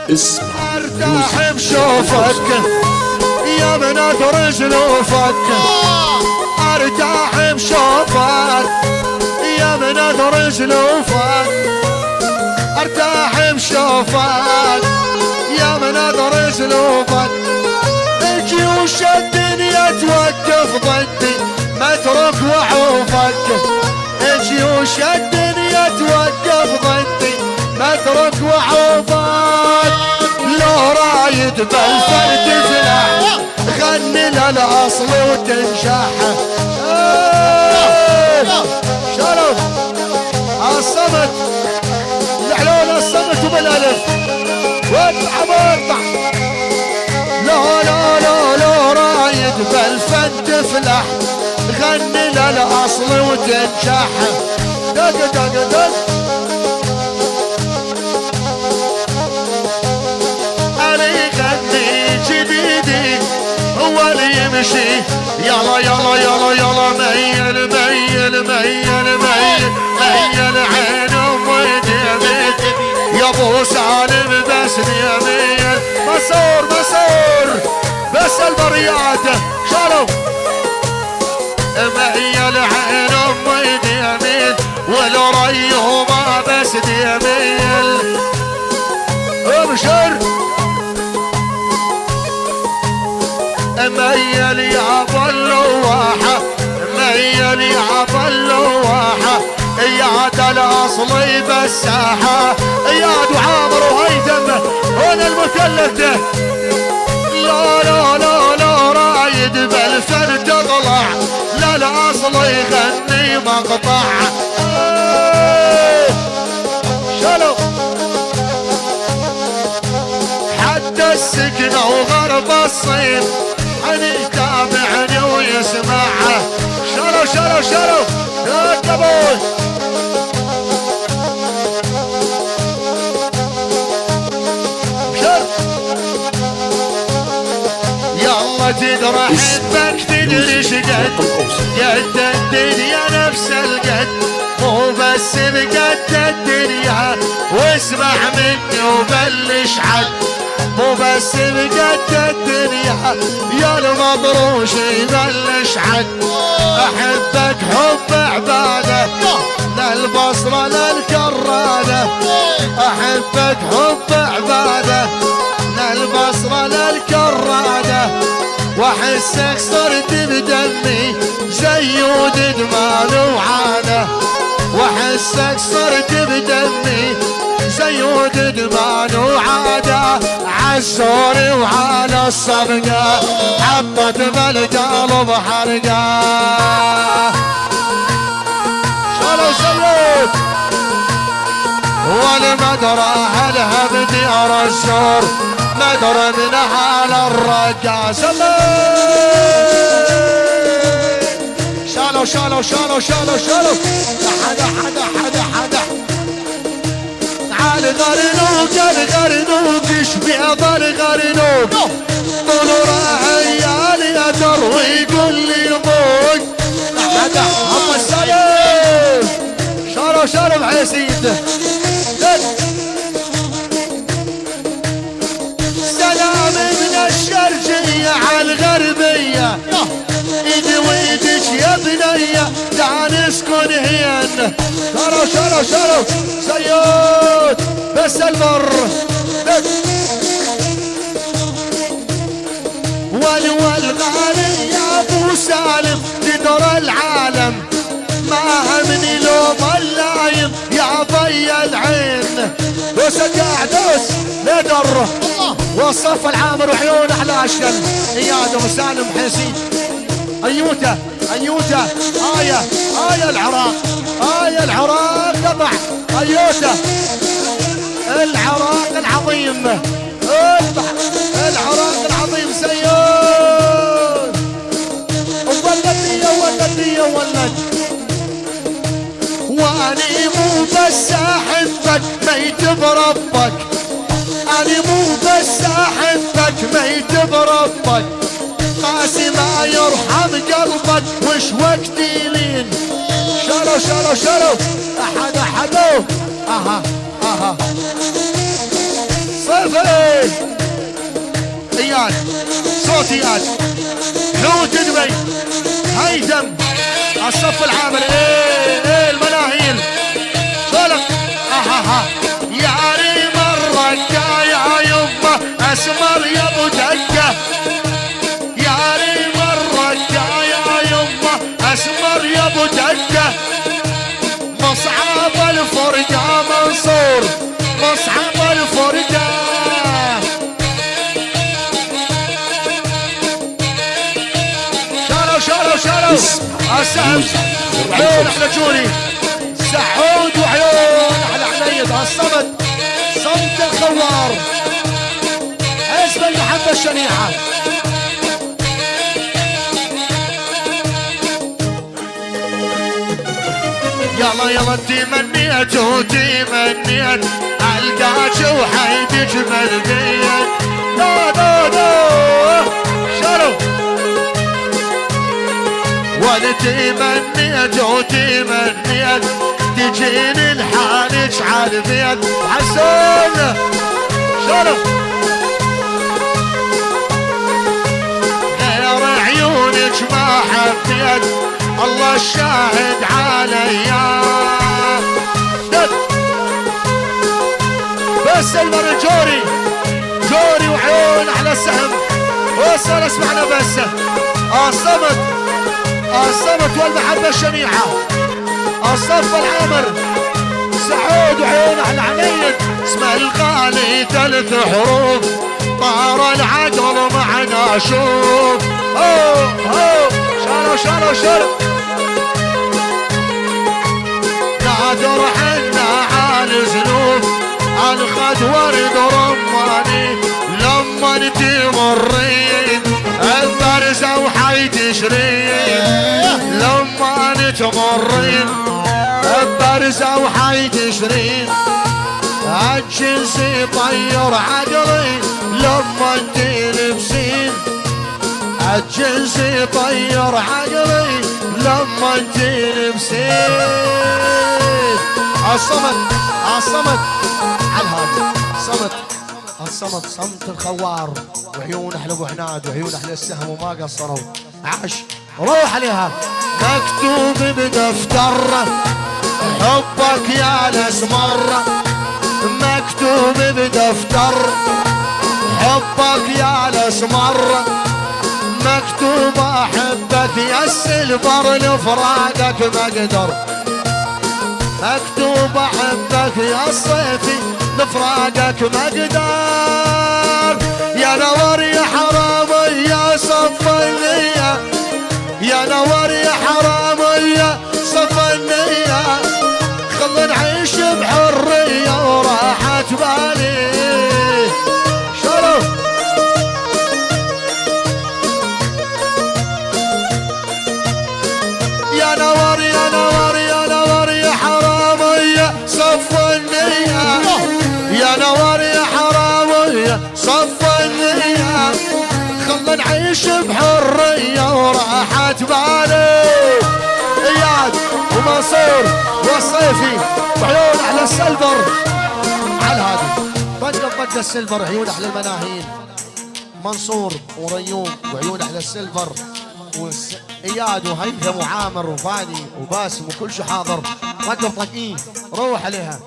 اسمع ارتاح بشوفك يا بنات جلوفك، ارتاح بشوفك يا بنات جلوفك، ارتاح بشوفك يا بنات جلوفك. جيوش الدنيا توقف ضدي مترك وعوفك، جيوش الدنيا توقف ضدي مترك وعوفك. لو رايد بالفن تفلح غني للاصل وتنجح. شالوا الصمت العلون الصمت وبالالف واطلع واطلع. لو رايد بالفن تفلح غني للاصل وتنجح. دق دق دق هو اللي يمشي. يلا يلا يلا يلا ميل ميل ميل ميل ميل عين ويدي يا ابو سالم بس يميل. مسور مسور بس البريات شالوا ميل عين ويدي يميل والريو ما بس يميل. ابشر ميل يا باللواحة ميل يا باللواحة يا دا الاصلي بالساحة يا دو عامر وهيثم هنا المكلف ده. لا لا لا لا رايد بالفن تطلع لا الاصلي يغني مقطع. شلو حتى السكنة وغرب الصيف عني يتابعني ويسمعه. شلو شلو شلو يا كبوي شر يلا تدرى حبك تدري شقد قد الدنيا نفس القد مو بس بقد الدنيا واسمع مني وبلش عد مو بس بقد الدنيا يا المبروش يبلش عد. احبك حب عباده للبصره للكراده احبك حب عباده للبصره للكراده واحسك صرت بدمي زيود دمال وعاده واحسك صرت بدمي زيود دمان وعاده عالزوري وعلى الصبقه حطت بالقلب حرقه. شلو شلو والمدرة هلها بديار الزور مدرة من حال الرقا. شلو شلو شلو شلو شلو حدا حدا حدا حدا الغرنوق الغرنوق يشبع الغرنوق طلور عيالي يدر ويقول لي ضوق. حدا هم السلام شارو شارو بعيسيد سلام من الشرقية على الغربية ايدي وايدك يا بنية تعال نسكن هين. شارو شارو شارو سيود بس المر والغالي يا ابو سالم تدرى العالم ما همني لوم اللايم يا ضي العين. دوس قاعد دوس ندر والصف العامر وعيون احلى اشكال اياد وسالم حسين ايوته ايوته آية العراق آية العراق تبع ايوته العراق العظيم العراق العظيم سيود ولد يا ولد واني مو بس احبك ميت بربك اني مو بس احبك ميت بربك قاسي ما يرحم قلبك وش وقتي لين. شلو شلو شلو احد احدو اها اها سيفي اياد صوت اياد لو تدبي هيثم الصف العامل ايه الملاهين شلون ها يا ريم الركا يا يمه اسمر يا ابو دكه يا ريم الركا يا يمه اسمر يا ابو دكه مصعب الفرقه منصور مصعب الفرقه شالوا السهم عيون احلى جوني سعود وعيون احلى حميد الصمد صمت الخوار اسم المحبة الشنيعة يلا تمنيت وتمنيت القاك وحيد جمل بيت لا شالوا وانا تمنيت وتمنيت تجيني الحالج على البيت حسون شنو غير عيونك ما حبيت الله الشاهد عليا بس المر جوري وعيون على السهم وصل اسمعنا بس الصمت والمحبة الشنيعة الصف العامر سعود وعيون على عنيد اسم الغالي 3 حروف طار العقل معنا شوف شالوا نادر حنا على زنوف الخد ورد رماني لما تمرين البرزة وحي تشرين لما تمرين البرزة وحي تشرين الجنس يطير عقلي لما تلبسين الجنس يطير عقلي لما تلبسين الصمت على هذا الصمت صمت الخوار وعيون احلى ابو حناد وعيون احلى السهم وما قصروا عاش روح عليها مكتوب بدفتر حبك يا الاسمر مكتوب بدفتر حبك يا الاسمر مكتوب احبك يا السلفر لفراقك ما اقدر مكتوب احبك يا الصيفي لفراقك ما اقدر يا نور يا حرامي يا صف النية يا نور يا حرامي يا صف النية خل نعيش بحرية وراحة بالي شلو يا نور يا نور يا نور يا حرامي يا صف النية يا نور يا حرامي صف النية خل نعيش بحرية وراحة بالي اياد ومنصور والصيفي وعيون احلى السلفر على هذه طق السلفر عيون احلى المناهين منصور وريوم وعيون احلى السلفر اياد وهيثم وعامر وفادي وباسم وكل شي حاضر طق روح عليها